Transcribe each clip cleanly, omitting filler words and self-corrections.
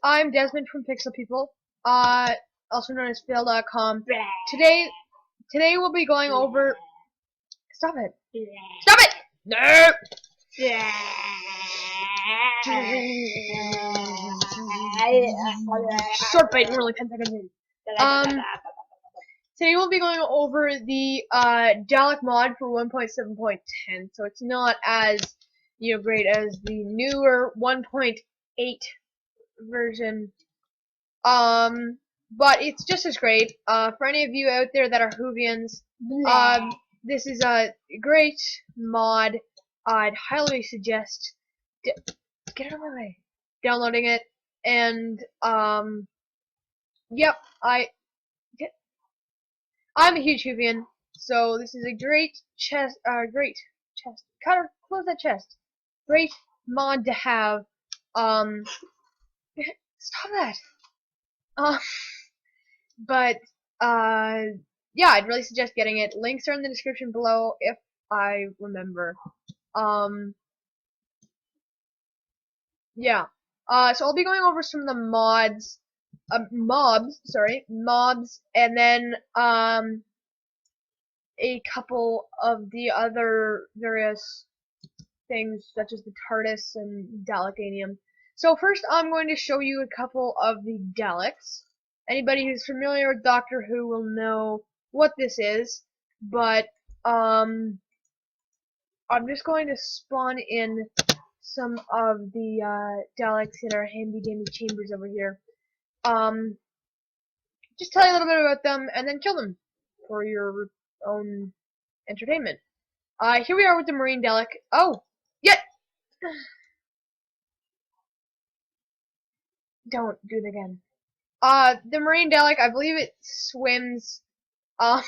I'm Desmond from Pixel People, also known as Phil.com. Today we'll be going over. Stop it! Stop it! No! Short bite. We're only 10 seconds in. Today we'll be going over the Dalek mod for 1.7.10. So it's not as great as the newer 1.8 version. But it's just as great. For any of you out there that are Whovians, this is a great mod. I'd highly suggest get out of my way, downloading it, and yep, I'm a huge Whovian, so this is a great chest. Close that chest. Great mod to have. Stop that. But yeah, I'd really suggest getting it. Links are in the description below if I remember. Yeah. So I'll be going over some of the mobs, and then a couple of the other various things such as the TARDIS and Dalekanium. So first I'm going to show you a couple of the Daleks. Anybody who's familiar with Doctor Who will know what this is, but I'm just going to spawn in some of the Daleks in our handy dandy chambers over here. Just tell you a little bit about them and then kill them for your own entertainment. Here we are with the Marine Dalek. Oh, yeah. Don't do it again. The Marine Dalek, I believe it swims. I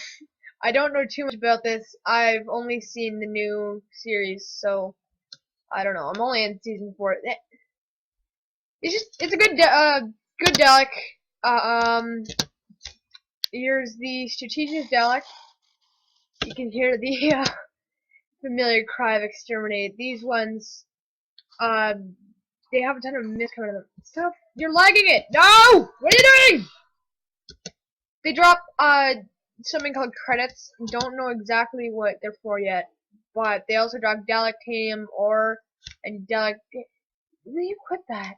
don't know too much about this. I've only seen the new series, so I don't know. I'm only in season 4. It's a good Dalek. Here's the strategist Dalek. You can hear the familiar cry of exterminate. These ones, they have a ton of mist coming out of them. Stop! You're lagging it! No! What are you doing? They drop something called credits. Don't know exactly what they're for yet, but they also drop Dalekanium ore and Dalek. Will you quit that?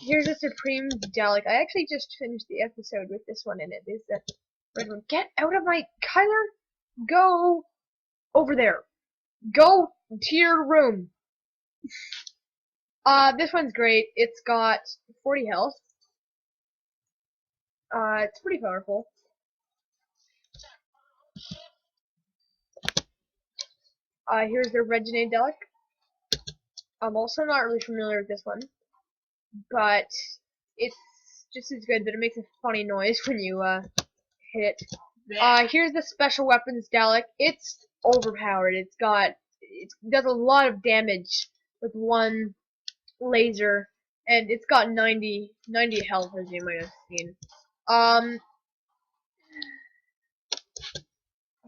Here's a Supreme Dalek. I actually just finished the episode with this one in it. Is that red one? Get out of my Kyler! Go over there. Go to your room. This one's great. It's got 40 health. It's pretty powerful. Here's the Reginade Dalek. I'm also not really familiar with this one, but it's just as good, but it makes a funny noise when you hit it. Here's the Special Weapons Dalek. It's overpowered. It does a lot of damage with one laser, and it's got 90 health, as you might have seen.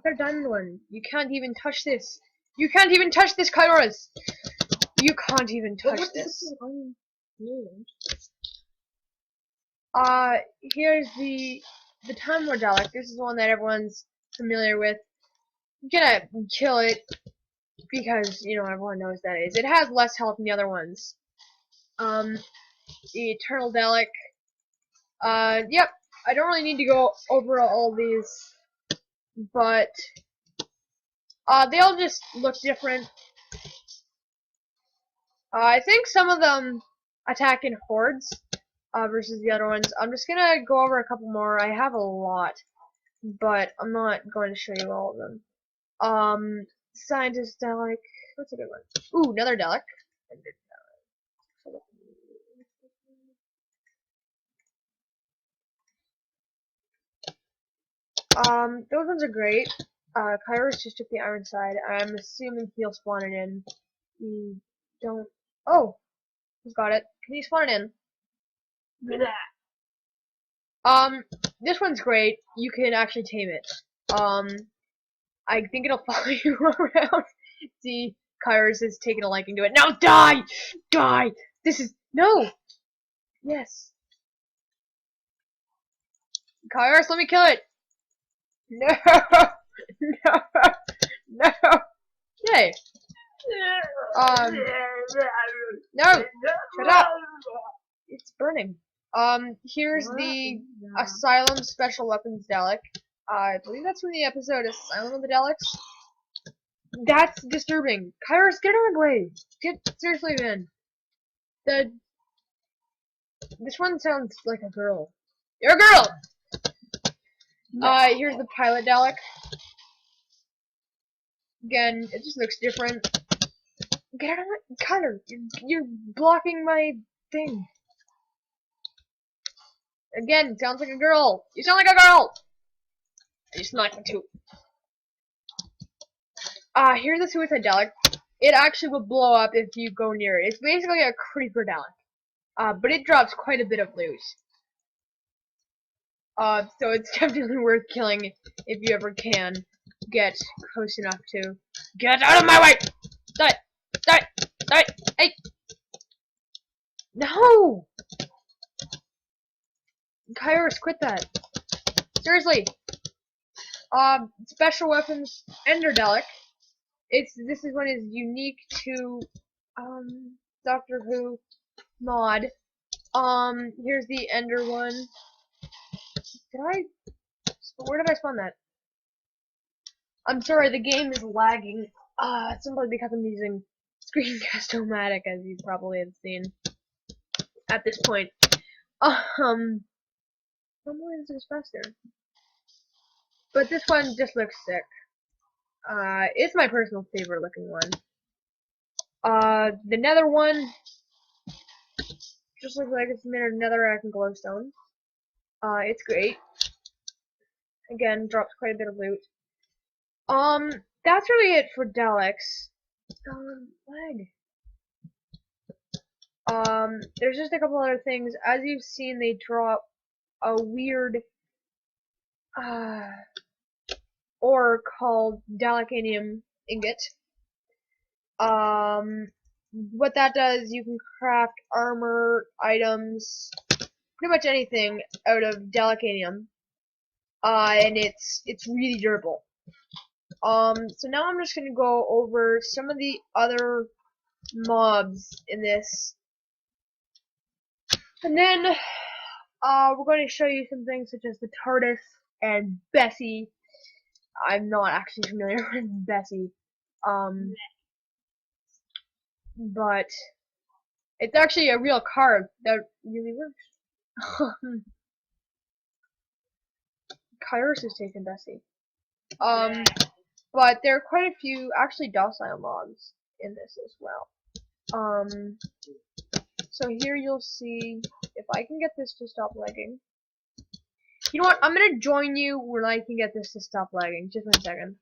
They're done one. You can't even touch this. You can't even touch this, Kairos. You can't even touch this. Here's the Time Lord Dalek. This is the one that everyone's familiar with. I'm gonna kill it because everyone knows that it has less health than the other ones. The Eternal Dalek. Yep. I don't really need to go over all these, but they all just look different. I think some of them attack in hordes versus the other ones. I'm just gonna go over a couple more. I have a lot, but I'm not going to show you all of them. Scientist Dalek. What's a good one? Ooh, another Dalek. Those ones are great. Kairos just took the iron side. I'm assuming he'll spawn it in. We don't. Oh, he's got it. Can you spawn it in? This one's great. You can actually tame it. I think it'll follow you around. See, Kairos is taking a liking to it. Now die! Die! This is no! Yes. Kairos, let me kill it! No! No! No! Yay! No! Shut up! It's burning. Here's the Asylum Special Weapons Dalek. I believe that's from the episode Asylum of the Daleks. That's disturbing. Kairos, get out of the way! Seriously, man. This one sounds like a girl. You're a girl! Here's the pilot Dalek. Again, it just looks different. Get out of my color. You're blocking my thing. Again, it sounds like a girl. You sound like a girl. You sound like one too. Here's the Suicide Dalek. It actually will blow up if you go near it. It's basically a creeper Dalek. But it drops quite a bit of loot. So it's definitely worth killing if you ever can get close enough to. Get out of my way! Die! Die! Die! Hey! No! Kairos, quit that. Seriously. Special weapons Ender Dalek. This is one is unique to Doctor Who mod. Here's the Ender one. Where did I spawn that? I'm sorry, the game is lagging. Simply because I'm using Screencast-O-Matic, as you probably have seen at this point. Someone is this faster. But this one just looks sick. It's my personal favorite looking one. The nether one just looks like it's made of netherrack and glowstone. It's great. Again, drops quite a bit of loot. That's really it for Daleks. There's just a couple other things. As you've seen, they drop a weird, ore called Dalekanium ingot. What that does, you can craft armor, items, pretty much anything out of Dalekanium. And it's really durable. So now I'm just gonna go over some of the other mobs in this. And then, we're going to show you some things such as the TARDIS and Bessie. I'm not actually familiar with Bessie. But it's actually a real card that really works. Kairos has taken Bessie. But there are quite a few actually docile mobs in this as well. So here you'll see if I can get this to stop lagging. You know what? I'm gonna join you when I can get this to stop lagging. Just 1 second.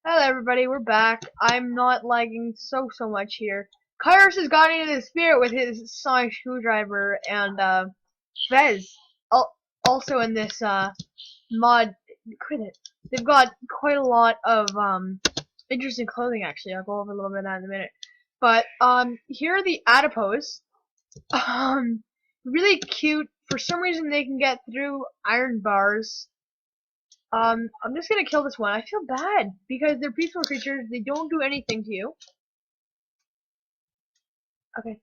Hello everybody, we're back. I'm not lagging so much here. Kairos has gone into the spirit with his sonic screwdriver, and Fez also in this mod. Quit it. They've got quite a lot of interesting clothing actually. I'll go over a little bit of that in a minute. But here are the adipose. Really cute. For some reason they can get through iron bars. I'm just gonna kill this one. I feel bad because they're peaceful creatures. They don't do anything to you. Okay.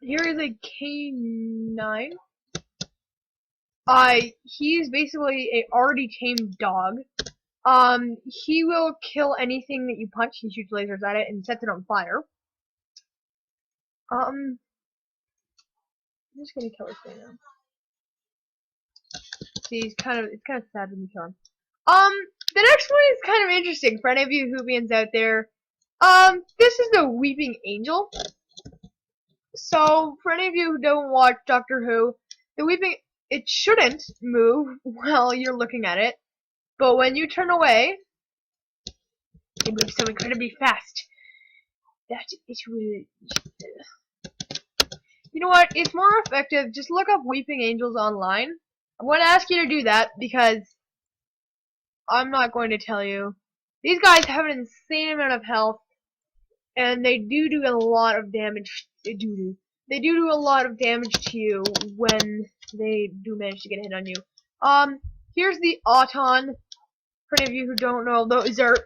Here is a K9. He's basically a already tamed dog. He will kill anything that you punch. He shoots lasers at it and sets it on fire. I'm just gonna kill this thing now. See, it's kind of sad when you kill him. The next one is kind of interesting for any of you Whovians out there. This is the Weeping Angel. So, for any of you who don't watch Doctor Who, it shouldn't move while you're looking at it, but when you turn away, it moves so incredibly fast that it will. You know what? It's more effective. Just look up Weeping Angels online. I'm going to ask you to do that because I'm not going to tell you. These guys have an insane amount of health. and they do a lot of damage. They do a lot of damage to you when they do manage to get a hit on you. Here's the Auton. For any of you who don't know, those are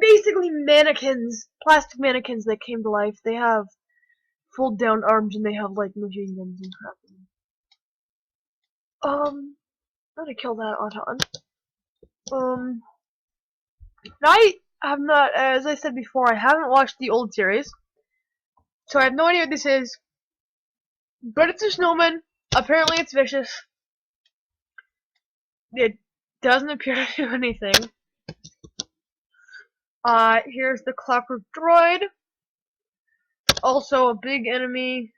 basically mannequins, plastic mannequins that came to life. They have fold down arms and they have like machine guns and crap. I'm gonna kill that Auton. I have not, as I said before, I haven't watched the old series, so I have no idea what this is. But it's a snowman. Apparently it's vicious. It doesn't appear to do anything. Here's the Clockwork Droid. Also a big enemy.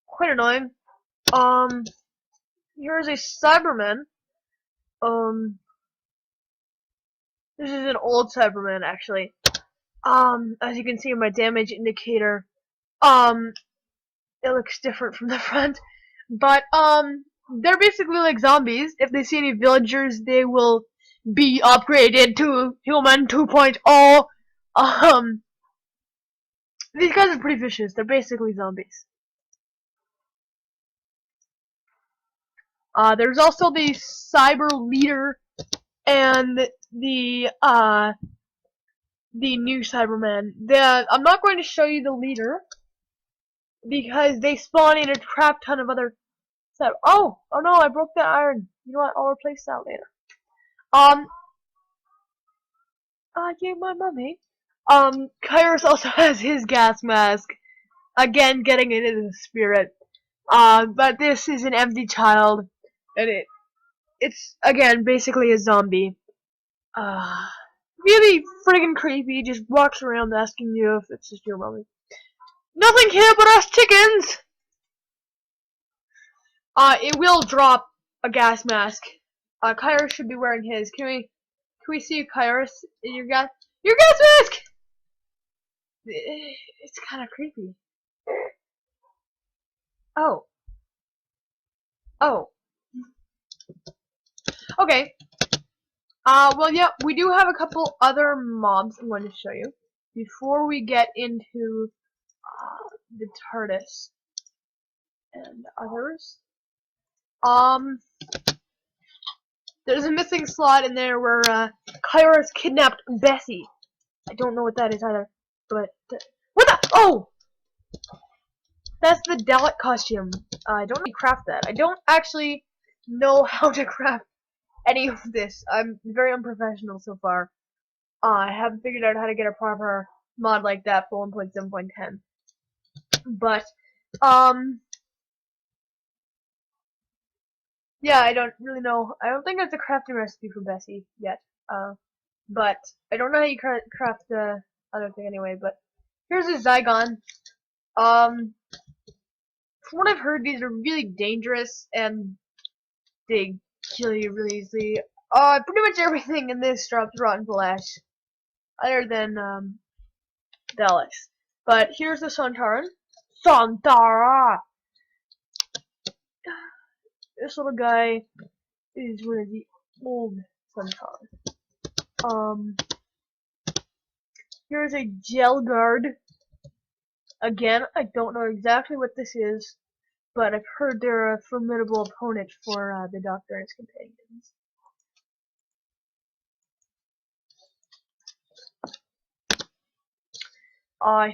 Quite annoying. Here's a Cyberman. This is an old Cyberman, actually. As you can see in my damage indicator, it looks different from the front. But, they're basically like zombies. If they see any villagers, they will be upgraded to Human 2.0. These guys are pretty vicious. They're basically zombies. There's also the Cyber Leader and the new Cyberman. I'm not going to show you the leader because they spawn in a crap ton of other. Oh no! I broke that iron. You know what? I'll replace that later. Yeah, my mummy. Kairos also has his gas mask. Again, getting into the spirit. But this is an empty child, and it's again basically a zombie. Really friggin' creepy. Just walks around asking you if it's just your mummy. Nothing here but us chickens! It will drop a gas mask. Kairos should be wearing his. Can we see Kairos in your gas mask? It's kind of creepy. Oh. Okay. Well, yeah, we do have a couple other mobs I'm going to show you before we get into the TARDIS and others. There's a missing slot in there where Kairos kidnapped Bessie. I don't know what that is either, but what the? Oh, that's the Dalek costume. I don't know how to craft that. I don't actually know how to craft any of this. I'm very unprofessional so far. I haven't figured out how to get a proper mod like that for 1.7.10. But yeah, I don't really know. I don't think there's a crafting recipe for Bessie yet. But I don't know how you craft the other thing anyway. But here's a Zygon. From what I've heard, these are really dangerous and they kill you really easily. Pretty much everything in this drops rotten flesh, other than Daleks. But here's the Sontaran. Sontara. This little guy is one of the old Sontarans. Here's a Gel Guard. Again, I don't know exactly what this is, but I've heard they're a formidable opponent for the Doctor and his companions.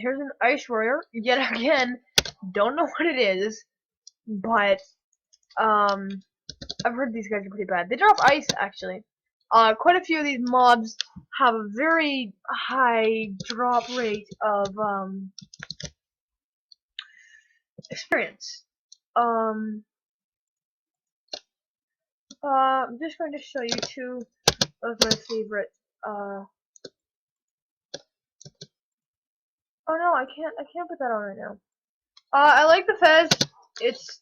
Here's an Ice Warrior. Yet again, don't know what it is, but I've heard these guys are pretty bad. They drop ice, actually. Quite a few of these mobs have a very high drop rate of experience. I'm just going to show you two of my favorite. Oh no, I can't put that on right now. I like the Fez. It's,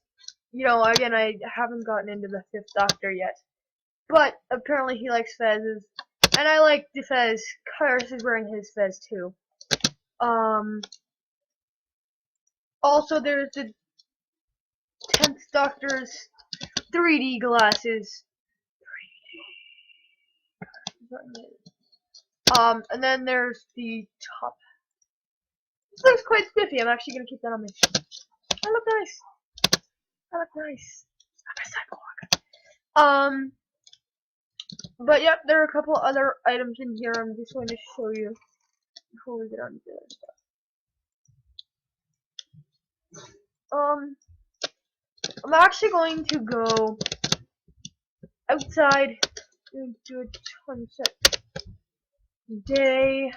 you know, again, I haven't gotten into the 5th Doctor yet, but apparently he likes Fezes, and I like the Fez. Kairos is wearing his Fez too. Also there's the 10th Doctor's 3D glasses. And then there's the top. This looks quite spiffy. I'm actually gonna keep that on my shirt. I look nice. I look nice. I'm a cyborg. But yep, there are a couple other items in here I'm just going to show you before we get on to the other stuff. I'm actually going to go outside and do a sunset day.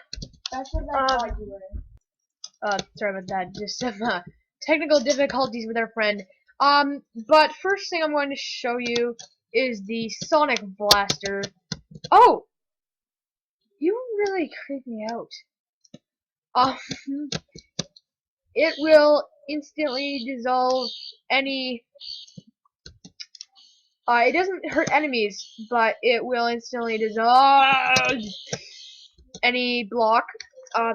That's what I thought you were. Sorry about that. Just some technical difficulties with our friend. But first thing I'm going to show you is the Sonic Blaster. Oh! You really creep me out. It will instantly dissolve any... it doesn't hurt enemies, but it will instantly dissolve any block.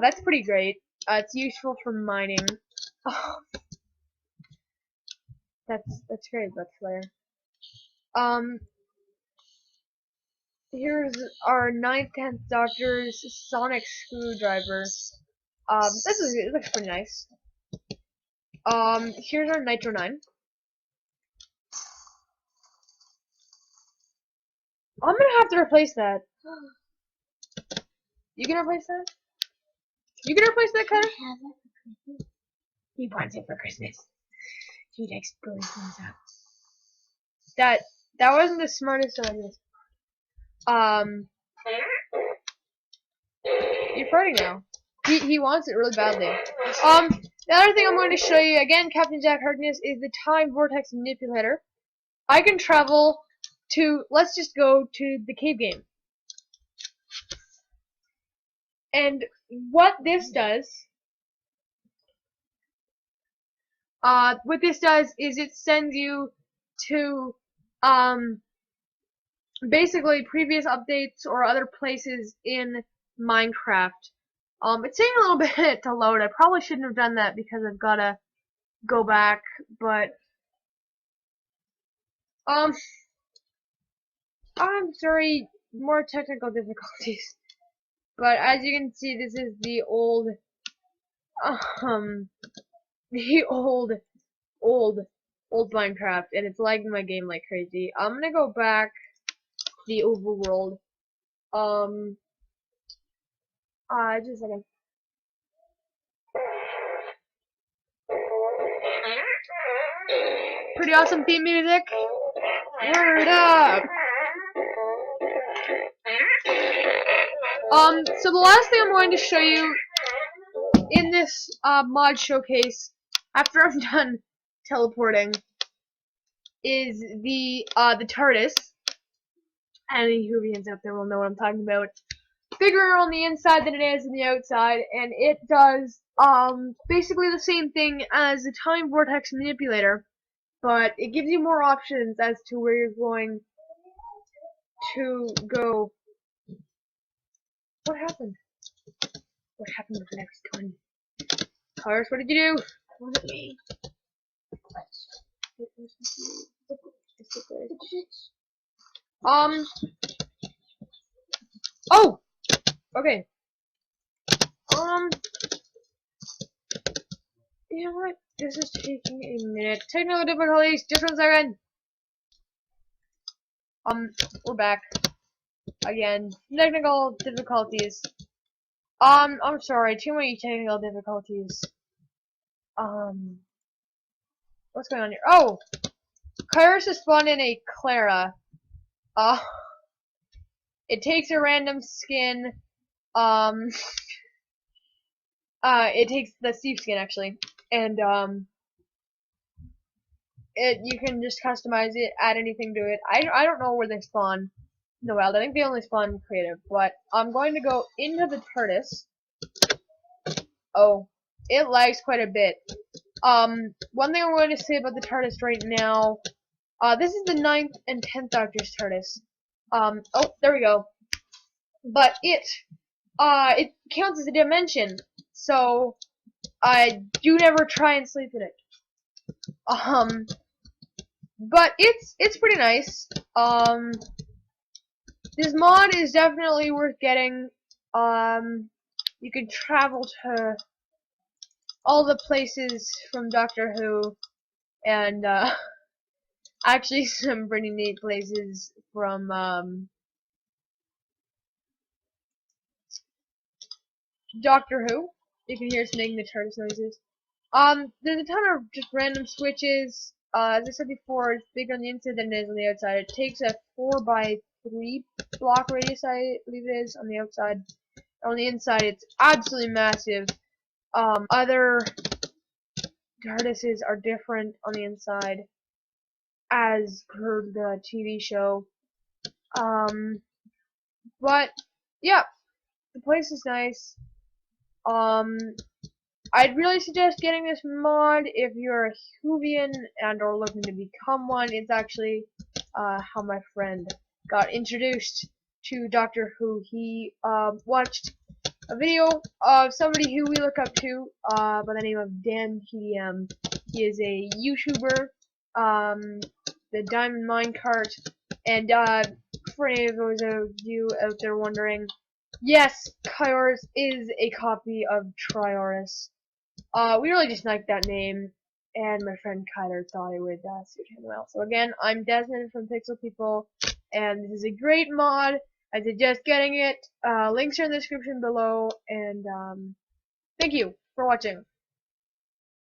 That's pretty great. It's useful for mining. That's great, that's Slayer. Here's our 9th, 10th Doctor's Sonic Screwdriver. It looks pretty nice. Here's our Nitro 9. I'm gonna have to replace that. You gonna replace that? You gonna replace that, Cutter? He wants it for Christmas. He likes blowing things up. That wasn't the smartest idea. You're farting now. He wants it really badly. The other thing I'm going to show you, again, Captain Jack Harkness, is the Time Vortex Manipulator. I can travel to, let's just go to the cave game. And what this does is it sends you to, basically previous updates or other places in Minecraft. It's taking a little bit to load. I probably shouldn't have done that because I've gotta go back, but I'm sorry, more technical difficulties. But as you can see, this is the old Minecraft, and it's lagging my game like crazy. I'm gonna go back to the overworld. Just a second. Pretty awesome theme music. Word up! So the last thing I'm going to show you in this mod showcase, after I'm done teleporting, is the TARDIS. Any Whovians out there will know what I'm talking about. Bigger on the inside than it is on the outside, and it does basically the same thing as the Time Vortex Manipulator, but it gives you more options as to where you're going to go. What happened? What happened with the next one? Cars, what did you do? Was it me? Oh! Okay. You know what? This is taking a minute. Technical difficulties, just 1 second. We're back. Again. Technical difficulties. I'm sorry, too many technical difficulties. What's going on here? Oh! Kairos has spawned in a Clara. It takes a random skin. It takes the Steve skin actually, and you can just customize it, add anything to it. I don't know where they spawn in the wild. I think they only spawn creative, but I'm going to go into the TARDIS. Oh, it lags quite a bit. One thing I'm going to say about the TARDIS right now. This is the 9th and 10th Doctor's TARDIS. Oh, there we go. But it counts as a dimension, so do never try and sleep in it. But it's pretty nice. This mod is definitely worth getting. You can travel to all the places from Doctor Who, and actually some pretty neat places from Doctor Who. You can hear us making the TARDIS noises. There's a ton of just random switches. As I said before, it's bigger on the inside than it is on the outside. It takes a 4x3 block radius, I believe it is, on the outside. On the inside, it's absolutely massive. Other TARDISes are different on the inside, as per the TV show. But yeah, the place is nice. I'd really suggest getting this mod if you're a Whovian and or looking to become one. It's actually how my friend got introduced to Doctor Who. He watched a video of somebody who we look up to by the name of Dan PDM. He is a YouTuber, the Diamond Minecart, and for any of those of you out there wondering, yes, Kairos is a copy of Trioris. We really just liked that name, and my friend Kyler thought it would suit him well. So again, I'm Desmond from Pixel People, and this is a great mod. I suggest getting it. Links are in the description below, and thank you for watching.